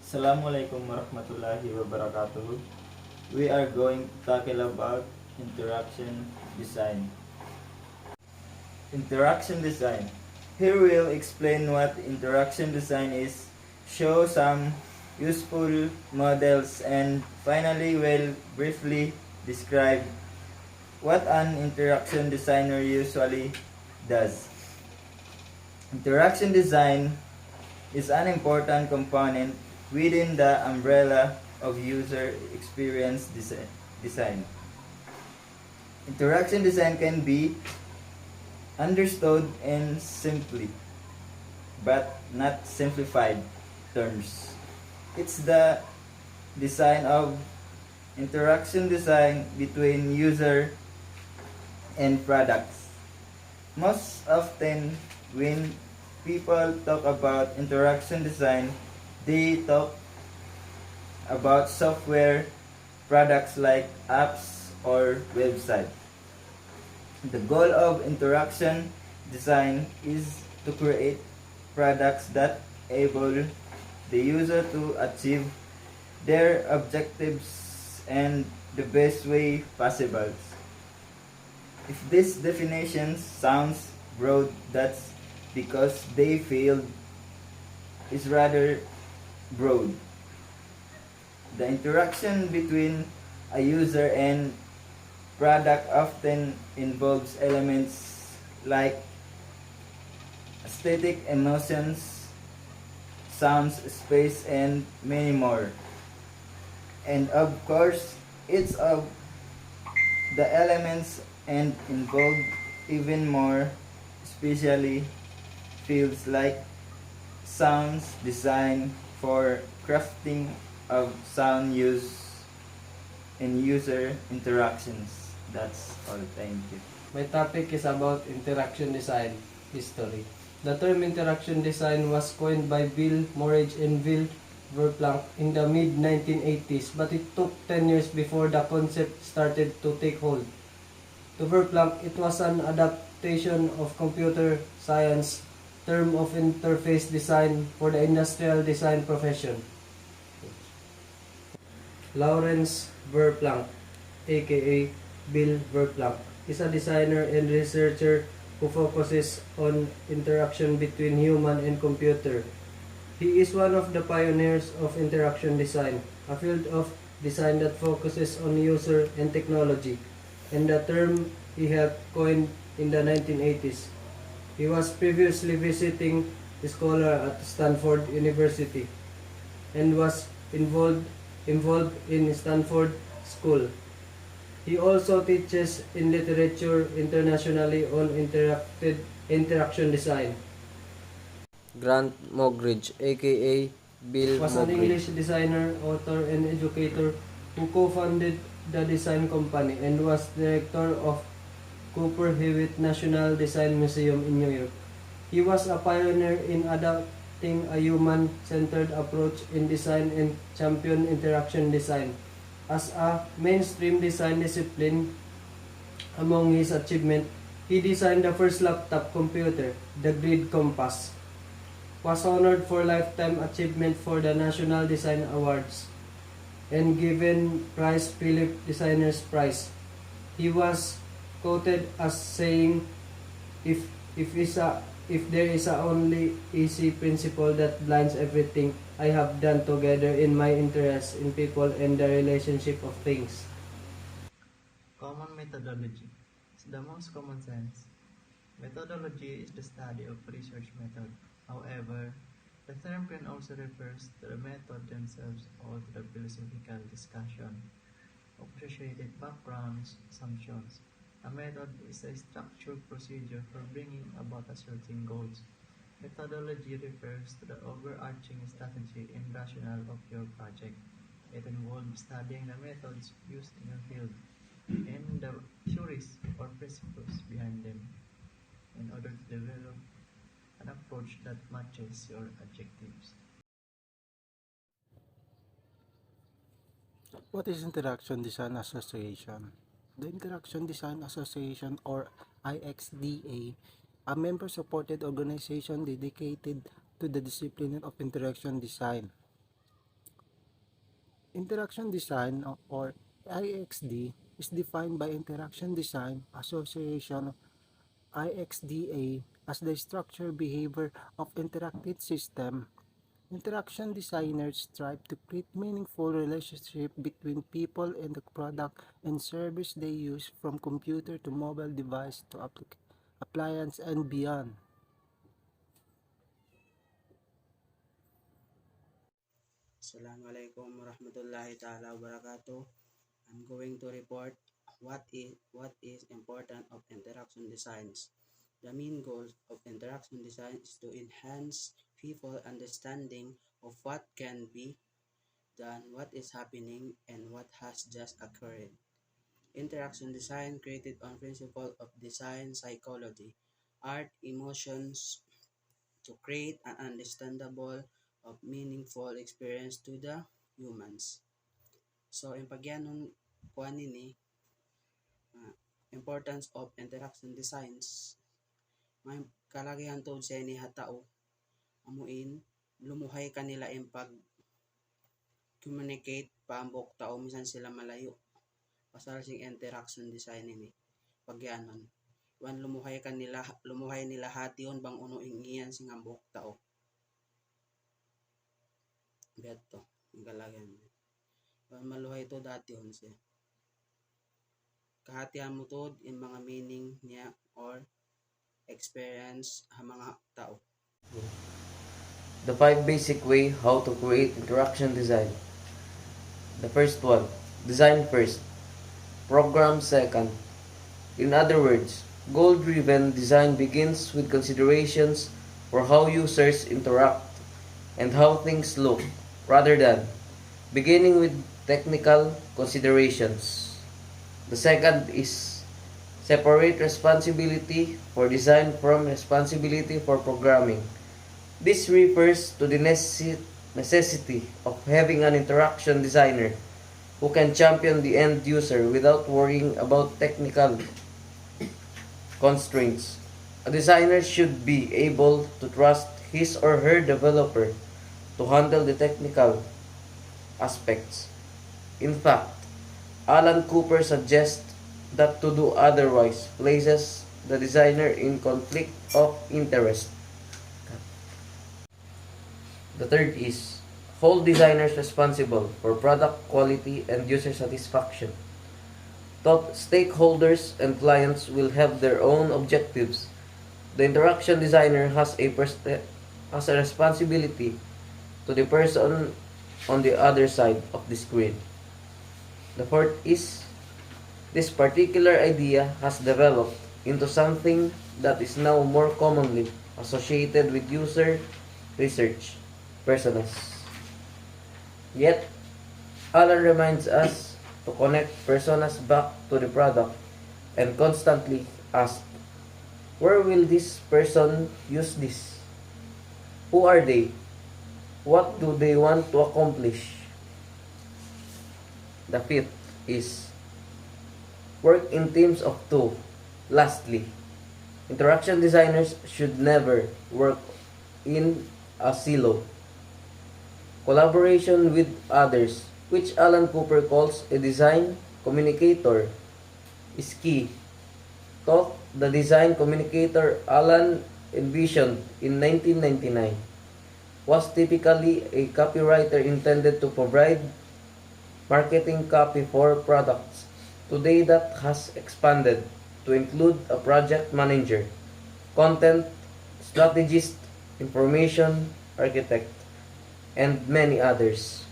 Assalamualaikum warahmatullahi wabarakatuh. We are going to tackle about interaction design. Interaction design. Here we'll explain what interaction design is, show some useful models, and finally we'll briefly describe what an interaction designer usually does. Interaction design is an important component within the umbrella of user experience design. Interaction design can be understood in simply, but not simplified terms. It's the design of interaction design between user and products. Most often, when people talk about interaction design, they talk about software products like apps or websites. The goal of interaction design is to create products that enable the user to achieve their objectives in the best way possible. If this definition sounds broad, that's because they feel is rather broad. The interaction between a user and product often involves elements like aesthetic, emotions, sounds, space, and many more. And of course, it's of the elements and involved even more, especially fields like sounds design for crafting of sound use and user interactions. That's all. Thank you. My topic is about interaction design history. The term interaction design was coined by Bill Moritz and Bill Verplanck in the mid-1980s, but it took 10 years before the concept started to take hold. To Verplanck, it was an adaptation of computer science term of interface design for the industrial design profession. Lawrence Verplanck, aka Bill Verplanck, is a designer and researcher who focuses on interaction between human and computer. He is one of the pioneers of interaction design, a field of design that focuses on user and technology, and the term he helped coin in the 1980s. He was previously visiting scholar at Stanford University and was involved in Stanford School. He also teaches in literature internationally on interaction design. Grant Mogridge, aka Bill was an English designer, author, and educator who co-founded the design company and was director of Cooper Hewitt National Design Museum in New York. He was a pioneer in adopting a human-centered approach in design and championed interaction design as a mainstream design discipline. Among his achievements, he designed the first laptop computer, the Grid Compass, was honored for lifetime achievement for the National Design Awards, and given Prize Philip Designer's Prize. He was quoted as saying, if there is a only easy principle that blinds everything I have done together in my interest in people and the relationship of things. Common methodology is the most common sense. Methodology is the study of research method. However, the term can also refer to the method themselves or to the philosophical discussion of associated backgrounds, assumptions. A method is a structured procedure for bringing about a certain goals. Methodology refers to the overarching strategy and rationale of your project. It involves studying the methods used in your field and the theories or principles behind them in order to develop an approach that matches your objectives. What is Interaction Design Association? The Interaction Design Association, or IXDA, a member-supported organization dedicated to the discipline of interaction design. Interaction design or IXD is defined by Interaction Design Association IXDA as the structure behavior of interactive system. Interaction designers strive to create meaningful relationship between people and the product and service they use, from computer to mobile device to appliance and beyond. Assalamualaikum warahmatullahi ta'ala wabarakatuh. I'm going to report what is important of interaction designs. The main goal of interaction design is to enhance people understanding of what can be done, what is happening, and what has just occurred. Interaction design created on principle of design psychology, art, emotions to create an understandable of meaningful experience to the humans. So, yung pagyanong kuha nini, importance of interaction designs, may kalagihan to sa ni hatao, amuin, lumuhay kanila yung pag-communicate, paambok tao, minsan sila malayo. Pasal sing interaction design nini, pagyanon. Wan lumuhay nila hation bang uno ingiyan sing ambok tao. Beto, yung kalagihan. Wan maluhay to dati hon siya. Kahatian mo to in mga meaning niya or experience ha mga tao. The 5 basic way how to create interaction design. The first one, design first, program second. In other words, goal-driven design begins with considerations for how users interact and how things look, rather than beginning with technical considerations. The second is separate responsibility for design from responsibility for programming. This refers to the necessity of having an interaction designer who can champion the end user without worrying about technical constraints. A designer should be able to trust his or her developer to handle the technical aspects. In fact, Alan Cooper suggests that to do otherwise places the designer in conflict of interest. The third is hold designers responsible for product quality and user satisfaction. Stakeholders and clients will have their own objectives. The interaction designer has a responsibility to the person on the other side of the screen. The fourth is this particular idea has developed into something that is now more commonly associated with user research personas. Yet, Alan reminds us to connect personas back to the product and constantly ask, where will this person use this? Who are they? What do they want to accomplish? The fifth is work in teams of two. Lastly, interaction designers should never work in a silo. Collaboration with others, which Alan Cooper calls a design communicator, is key. Thought the design communicator Alan envisioned in 1999 was typically a copywriter intended to provide marketing copy for products. Today that has expanded to include a project manager, content strategist, information architect, and many others.